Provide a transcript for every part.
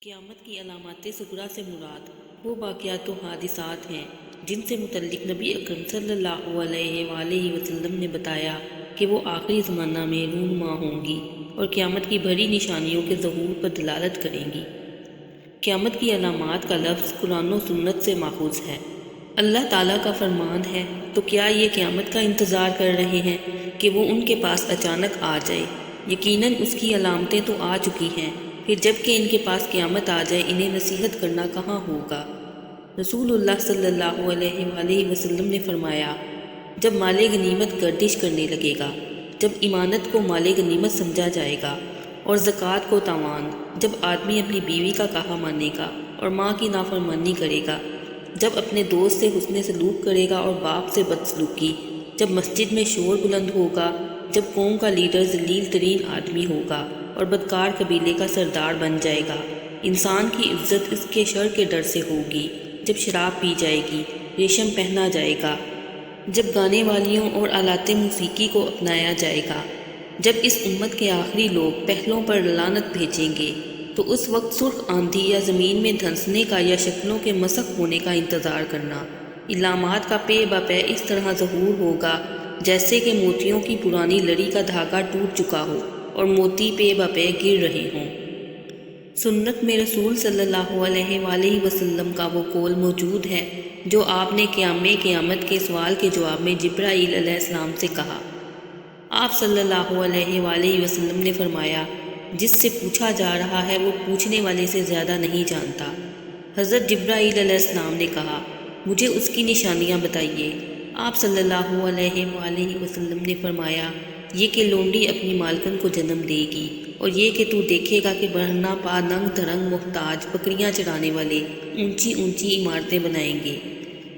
قیامت کی علامات صغریٰ سے مراد وہ واقعات و حادثات ہیں جن سے متعلق نبی اکرم صلی اللہ علیہ وآلہ وسلم نے بتایا کہ وہ آخری زمانہ میں رونما ہوں گی اور قیامت کی بڑی نشانیوں کے ظہور پر دلالت کریں گی۔ قیامت کی علامات کا لفظ قرآن و سنت سے ماخوذ ہے۔ اللہ تعالیٰ کا فرمان ہے، تو کیا یہ قیامت کا انتظار کر رہے ہیں کہ وہ ان کے پاس اچانک آ جائے؟ یقیناً اس کی علامتیں تو آ چکی ہیں، پھر جب کہ ان کے پاس قیامت آ جائے انہیں نصیحت کرنا کہاں ہوگا۔ رسول اللہ صلی اللہ علیہ وآلہ وسلم نے فرمایا، جب مال غنیمت گردش کرنے لگے گا، جب امانت کو مال غنیمت سمجھا جائے گا اور زکوٰۃ کو تاوان، جب آدمی اپنی بیوی کا کہا مانے گا اور ماں کی نافرمانی کرے گا، جب اپنے دوست سے حسن سلوک کرے گا اور باپ سے بدسلوکی، جب مسجد میں شور بلند ہوگا، جب قوم کا لیڈر ذلیل ترین آدمی ہوگا اور بدکار قبیلے کا سردار بن جائے گا۔ انسان کی عزت اس کے شر کے ڈر سے ہوگی، جب شراب پی جائے گی، ریشم پہنا جائے گا، جب گانے والیوں اور آلات موسیقی کو اپنایا جائے گا، جب اس امت کے آخری لوگ پہلوں پر لعنت بھیجیں گے، تو اس وقت سرخ آندھی یا زمین میں دھنسنے کا یا شکلوں کے مسخ ہونے کا انتظار کرنا۔ علامات کا پے بپے اس طرح ظہور ہوگا جیسے کہ موتیوں کی پرانی لڑی کا دھاگا ٹوٹ چکا ہو اور موتی پے بپے گر رہے ہوں۔ سنت میں رسول صلی اللہ علیہ وآلہ وسلم کا وہ قول موجود ہے جو آپ نے قیامت کے سوال کے جواب میں جبرائیل علیہ السلام سے کہا۔ آپ صلی اللہ علیہ وآلہ وسلم نے فرمایا، جس سے پوچھا جا رہا ہے وہ پوچھنے والے سے زیادہ نہیں جانتا۔ حضرت جبرائیل علیہ السلام نے کہا، مجھے اس کی نشانیاں بتائیے۔ آپ صلی اللہ علیہ وآلہ وسلم نے فرمایا، یہ کہ لونڈی اپنی مالکن کو جنم دے گی، اور یہ کہ تو دیکھے گا کہ برہنہ پا ننگ دھڑنگ محتاج بکریاں چرانے والے اونچی اونچی عمارتیں بنائیں گے۔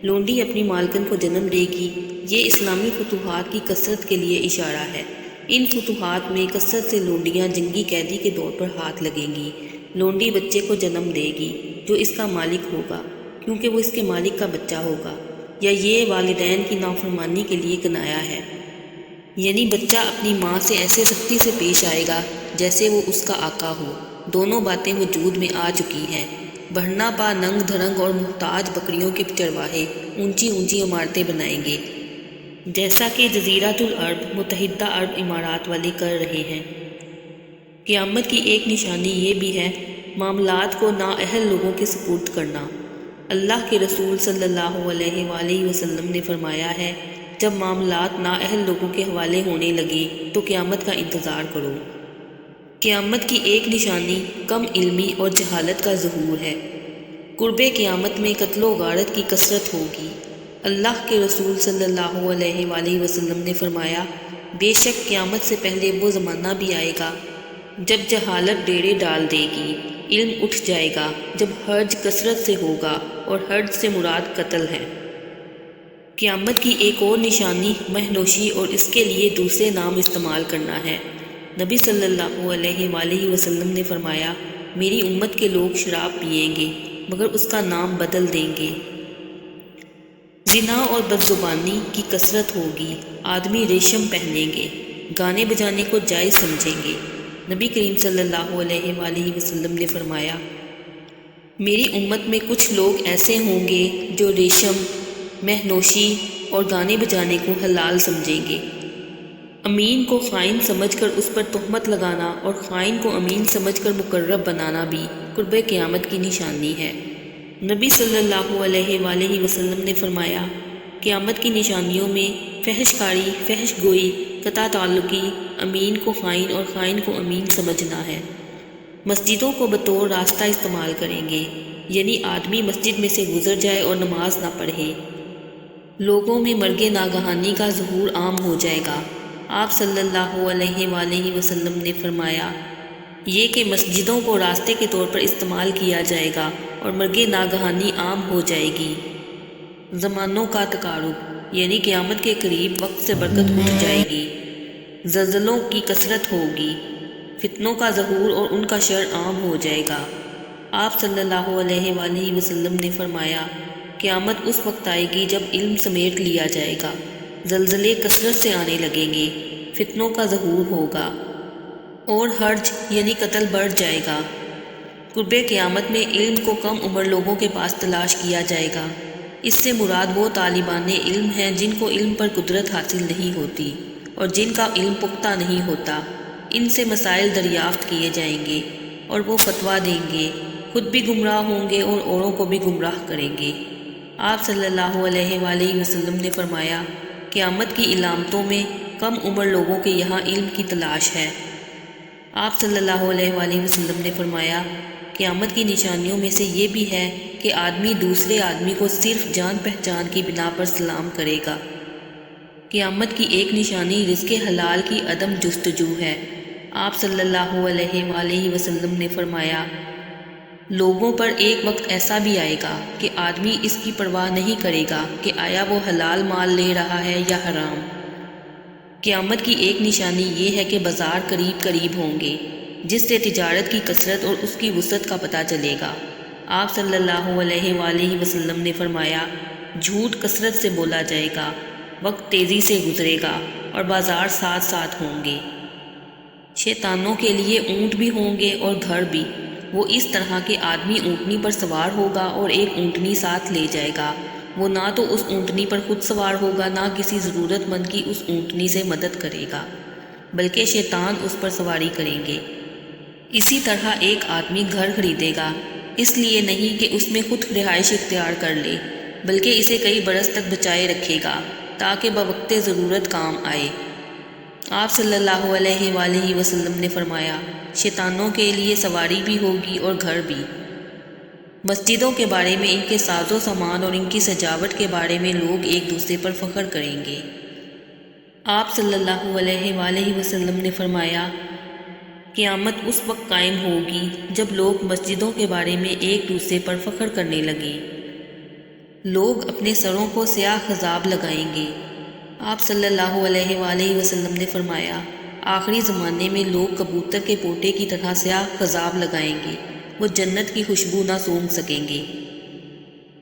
لونڈی اپنی مالکن کو جنم دے گی، یہ اسلامی فتوحات کی کثرت کے لیے اشارہ ہے۔ ان فتوحات میں کثرت سے لونڈیاں جنگی قیدی کے طور پر ہاتھ لگیں گی۔ لونڈی بچے کو جنم دے گی جو اس کا مالک ہوگا، کیونکہ وہ اس کے مالک کا بچہ ہوگا، یا یہ والدین کی نافرمانی کے لیے کنایا ہے، یعنی بچہ اپنی ماں سے ایسے سختی سے پیش آئے گا جیسے وہ اس کا آقا ہو۔ دونوں باتیں وجود میں آ چکی ہیں۔ بڑھنا پا ننگ دھڑنگ اور محتاج بکریوں کے چرواہے اونچی اونچی عمارتیں بنائیں گے، جیسا کہ جزیرۃ العرب متحدہ عرب امارات والے کر رہے ہیں۔ قیامت کی ایک نشانی یہ بھی ہے، معاملات کو نااہل لوگوں کے سپرد کرنا۔ اللہ کے رسول صلی اللہ علیہ وآلہ وسلم نے فرمایا ہے، جب معاملات نااہل لوگوں کے حوالے ہونے لگے تو قیامت کا انتظار کرو۔ قیامت کی ایک نشانی کم علمی اور جہالت کا ظہور ہے۔ قرب قیامت میں قتل و غارت کی کثرت ہوگی۔ اللہ کے رسول صلی اللہ علیہ وآلہ وسلم نے فرمایا، بے شک قیامت سے پہلے وہ زمانہ بھی آئے گا جب جہالت ڈیرے ڈال دے گی، علم اٹھ جائے گا، جب حرج کثرت سے ہوگا، اور حرج سے مراد قتل ہے۔ قیامت کی ایک اور نشانی مہنوشی اور اس کے لیے دوسرے نام استعمال کرنا ہے۔ نبی صلی اللہ علیہ وآلہ وسلم نے فرمایا، میری امت کے لوگ شراب پئیں گے مگر اس کا نام بدل دیں گے۔ زنا اور بدزبانی کی کثرت ہوگی، آدمی ریشم پہنیں گے، گانے بجانے کو جائز سمجھیں گے۔ نبی کریم صلی اللہ علیہ وآلہ وسلم نے فرمایا، میری امت میں کچھ لوگ ایسے ہوں گے جو ریشم، مہنوشی اور گانے بجانے کو حلال سمجھیں گے۔ امین کو خائن سمجھ کر اس پر تہمت لگانا اور خائن کو امین سمجھ کر مقرب بنانا بھی قرب قیامت کی نشانی ہے۔ نبی صلی اللہ علیہ وآلہ وسلم نے فرمایا، قیامت کی نشانیوں میں فحش کاری، فحش گوئی، قطع تعلقی، امین کو خائن اور خائن کو امین سمجھنا ہے۔ مسجدوں کو بطور راستہ استعمال کریں گے، یعنی آدمی مسجد میں سے گزر جائے اور نماز نہ پڑھے۔ لوگوں میں مرگ ناگہانی کا ظہور عام ہو جائے گا۔ آپ صلی اللہ علیہ وآلہ وسلم نے فرمایا، یہ کہ مسجدوں کو راستے کے طور پر استعمال کیا جائے گا اور مرگ ناگہانی عام ہو جائے گی۔ زمانوں کا تقارب، یعنی قیامت کے قریب وقت سے برکت اٹھ جائے گی۔ زلزلوں کی کثرت ہوگی، فتنوں کا ظہور اور ان کا شر عام ہو جائے گا۔ آپ صلی اللہ علیہ وآلہ وسلم نے فرمایا، قیامت اس وقت آئے گی جب علم سمیٹ لیا جائے گا، زلزلے کثرت سے آنے لگیں گے، فتنوں کا ظہور ہوگا اور حرج یعنی قتل بڑھ جائے گا۔ قرب قیامت میں علم کو کم عمر لوگوں کے پاس تلاش کیا جائے گا۔ اس سے مراد وہ طالبان علم ہیں جن کو علم پر قدرت حاصل نہیں ہوتی اور جن کا علم پختہ نہیں ہوتا۔ ان سے مسائل دریافت کیے جائیں گے اور وہ فتویٰ دیں گے، خود بھی گمراہ ہوں گے اور اوروں کو بھی گمراہ کریں گے۔ آپ صلی اللہ علیہ وآلہ وسلم نے فرمایا، قیامت کی علامتوں میں کم عمر لوگوں کے یہاں علم کی تلاش ہے۔ آپ صلی اللہ علیہ وآلہ وسلم نے فرمایا، قیامت کی نشانیوں میں سے یہ بھی ہے کہ آدمی دوسرے آدمی کو صرف جان پہچان کی بنا پر سلام کرے گا۔ قیامت کی ایک نشانی رزق حلال کی عدم جستجو ہے۔ آپ صلی اللہ علیہ وآلہ وسلم نے فرمایا، لوگوں پر ایک وقت ایسا بھی آئے گا کہ آدمی اس کی پرواہ نہیں کرے گا کہ آیا وہ حلال مال لے رہا ہے یا حرام۔ قیامت کی ایک نشانی یہ ہے کہ بازار قریب قریب ہوں گے، جس سے تجارت کی کثرت اور اس کی وسعت کا پتہ چلے گا۔ آپ صلی اللہ علیہ وآلہ وسلم نے فرمایا، جھوٹ کثرت سے بولا جائے گا، وقت تیزی سے گزرے گا اور بازار ساتھ ساتھ ہوں گے۔ شیطانوں کے لیے اونٹ بھی ہوں گے اور گھر بھی۔ وہ اس طرح کہ آدمی اونٹنی پر سوار ہوگا اور ایک اونٹنی ساتھ لے جائے گا۔ وہ نہ تو اس اونٹنی پر خود سوار ہوگا، نہ کسی ضرورت مند کی اس اونٹنی سے مدد کرے گا، بلکہ شیطان اس پر سواری کریں گے۔ اسی طرح ایک آدمی گھر خریدے گا، اس لیے نہیں کہ اس میں خود رہائش اختیار کر لے، بلکہ اسے کئی برس تک بچائے رکھے گا تاکہ بوقت ضرورت کام آئے۔ آپ صلی اللہ علیہ وآلہ وسلم نے فرمایا، شیطانوں کے لیے سواری بھی ہوگی اور گھر بھی۔ مسجدوں کے بارے میں، ان کے ساز و سامان اور ان کی سجاوٹ کے بارے میں لوگ ایک دوسرے پر فخر کریں گے۔ آپ صلی اللہ علیہ وآلہ وسلم نے فرمایا، قیامت اس وقت قائم ہوگی جب لوگ مسجدوں کے بارے میں ایک دوسرے پر فخر کرنے لگیں۔ لوگ اپنے سروں کو سیاہ خضاب لگائیں گے۔ آپ صلی اللہ علیہ وآلہ وسلم نے فرمایا، آخری زمانے میں لوگ کبوتر کے پوٹے کی طرح سیاہ خضاب لگائیں گے، وہ جنت کی خوشبو نہ سونگھ سکیں گے۔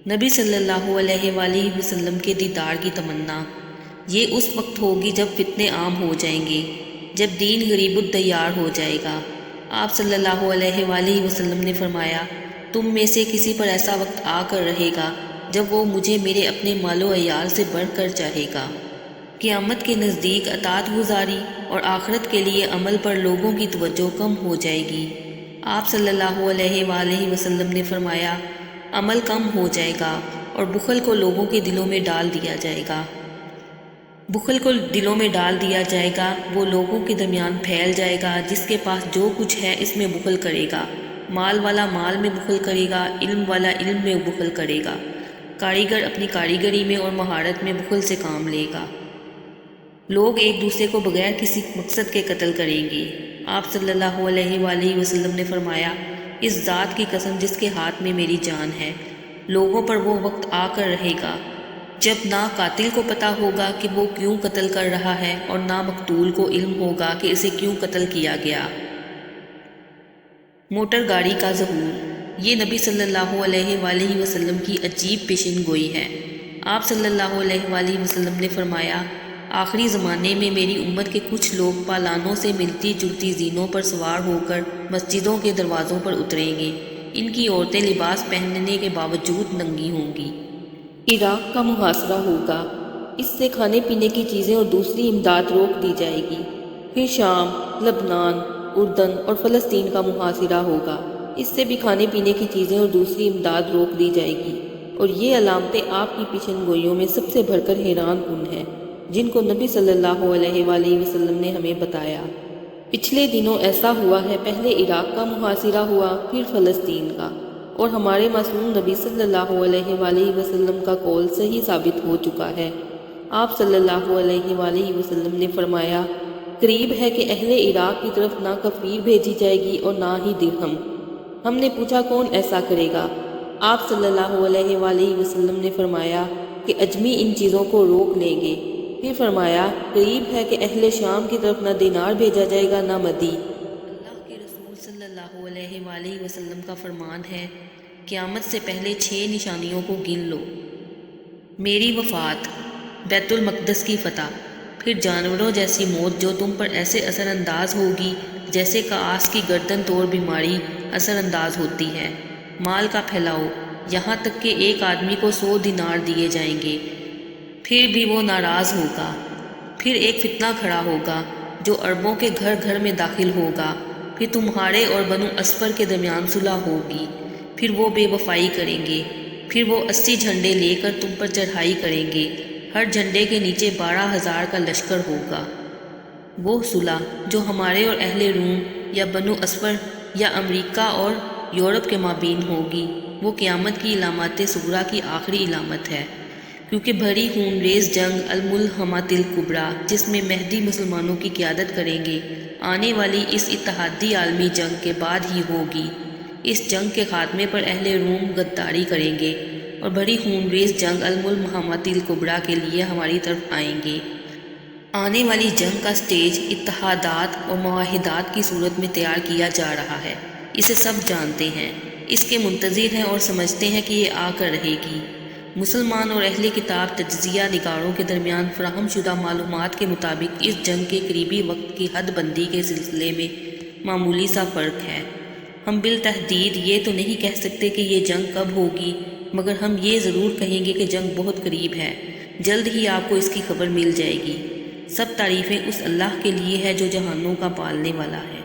نبی صلی اللہ علیہ وآلہ وسلم کے دیدار کی تمنا، یہ اس وقت ہوگی جب فتنے عام ہو جائیں گے، جب دین غریب الدیار ہو جائے گا۔ آپ صلی اللہ علیہ وآلہ وسلم نے فرمایا، تم میں سے کسی پر ایسا وقت آ کر رہے گا جب وہ مجھے میرے اپنے مال و عیال سے بڑھ کر چاہے گا۔ قیامت کے نزدیک اطاعت گزاری اور آخرت کے لیے عمل پر لوگوں کی توجہ کم ہو جائے گی۔ آپ صلی اللہ علیہ وآلہ وسلم نے فرمایا، عمل کم ہو جائے گا اور بخل کو لوگوں کے دلوں میں ڈال دیا جائے گا۔ بخل کو دلوں میں ڈال دیا جائے گا، وہ لوگوں کے درمیان پھیل جائے گا۔ جس کے پاس جو کچھ ہے اس میں بخل کرے گا، مال والا مال میں بخل کرے گا، علم والا علم میں بخل کرے گا، کاریگر اپنی کاریگری میں اور مہارت میں بخل سے کام لے گا۔ لوگ ایک دوسرے کو بغیر کسی مقصد کے قتل کریں گے۔ آپ صلی اللہ علیہ وآلہ وسلم نے فرمایا، اس ذات کی قسم جس کے ہاتھ میں میری جان ہے، لوگوں پر وہ وقت آ کر رہے گا جب نہ قاتل کو پتہ ہوگا کہ وہ کیوں قتل کر رہا ہے اور نہ مقتول کو علم ہوگا کہ اسے کیوں قتل کیا گیا۔ موٹر گاڑی کا ظہور، یہ نبی صلی اللہ علیہ وآلہ وسلم کی عجیب پیشن گوئی ہے۔ آپ صلی اللہ علیہ وآلہ وسلم نے فرمایا، آخری زمانے میں میری امت کے کچھ لوگ پالانوں سے ملتی جلتی زینوں پر سوار ہو کر مسجدوں کے دروازوں پر اتریں گے۔ ان کی عورتیں لباس پہننے کے باوجود ننگی ہوں گی۔ عراق کا محاصرہ ہوگا، اس سے کھانے پینے کی چیزیں اور دوسری امداد روک دی جائے گی۔ پھر شام، لبنان، اردن اور فلسطین کا محاصرہ ہوگا، اس سے بھی کھانے پینے کی چیزیں اور دوسری امداد روک دی جائے گی۔ اور یہ علامتیں آپ کی پیشن گوئیوں میں سب سے بڑھ کر حیران کن ہیں، جن کو نبی صلی اللہ علیہ وآلہ وسلم نے ہمیں بتایا۔ پچھلے دنوں ایسا ہوا ہے، پہلے عراق کا محاصرہ ہوا، پھر فلسطین کا، اور ہمارے معصوم نبی صلی اللہ علیہ وآلہ وسلم کا قول صحیح ثابت ہو چکا ہے۔ آپ صلی اللہ علیہ وآلہ وسلم نے فرمایا، قریب ہے کہ اہل عراق کی طرف نہ کفیر بھیجی جائے گی اور نہ ہی درہم۔ ہم نے پوچھا کون ایسا کرے گا؟ آپ صلی اللہ علیہ وآلہ وسلم نے فرمایا کہ اجمی ان چیزوں کو روک لیں گے۔ پھر فرمایا، قریب ہے کہ اہل شام کی طرف نہ دینار بھیجا جائے گا نہ مدی۔ اللہ کے رسول صلی اللہ علیہ وآلہ وسلم کا فرمان ہے، قیامت سے پہلے 6 نشانیوں کو گن لو: میری وفات، بیت المقدس کی فتح، پھر جانوروں جیسی موت جو تم پر ایسے اثر انداز ہوگی جیسے کاس کی گردن توڑ بیماری اثر انداز ہوتی ہے۔ مال کا پھیلاؤ، یہاں تک کہ ایک آدمی کو 100 دینار دیے جائیں گے، پھر بھی وہ ناراض ہوگا۔ پھر ایک فتنہ کھڑا ہوگا جو عربوں کے گھر گھر میں داخل ہوگا، پھر تمہارے اور بنو اسفر کے درمیان صلح ہوگی، پھر وہ بے وفائی کریں گے، پھر وہ 80 جھنڈے لے کر تم پر چڑھائی کریں گے، ہر جھنڈے کے نیچے 12,000 کا لشکر ہوگا۔ وہ صلح جو ہمارے اور اہل روم یا بنو اسفر یا امریکہ اور یورپ کے مابین ہوگی، وہ قیامت کی علامات صغریٰ کی آخری علامت ہے، کیونکہ بڑی خون ریز جنگ الملحمۃ الکبریٰ جس میں مہدی مسلمانوں کی قیادت کریں گے، آنے والی اس اتحادی عالمی جنگ کے بعد ہی ہوگی۔ اس جنگ کے خاتمے پر اہل روم غداری کریں گے اور بڑی خون ریز جنگ الملحمۃ الکبریٰ کے لیے ہماری طرف آئیں گے۔ آنے والی جنگ کا سٹیج اتحادات اور معاہدات کی صورت میں تیار کیا جا رہا ہے، اسے سب جانتے ہیں، اس کے منتظر ہیں اور سمجھتے ہیں کہ یہ آ کر رہے گی۔ مسلمان اور اہل کتاب تجزیہ نگاروں کے درمیان فراہم شدہ معلومات کے مطابق اس جنگ کے قریبی وقت کی حد بندی کے سلسلے میں معمولی سا فرق ہے۔ ہم بالتحدید یہ تو نہیں کہہ سکتے کہ یہ جنگ کب ہوگی، مگر ہم یہ ضرور کہیں گے کہ جنگ بہت قریب ہے، جلد ہی آپ کو اس کی خبر مل جائے گی۔ سب تعریفیں اس اللہ کے لیے ہے جو جہانوں کا پالنے والا ہے۔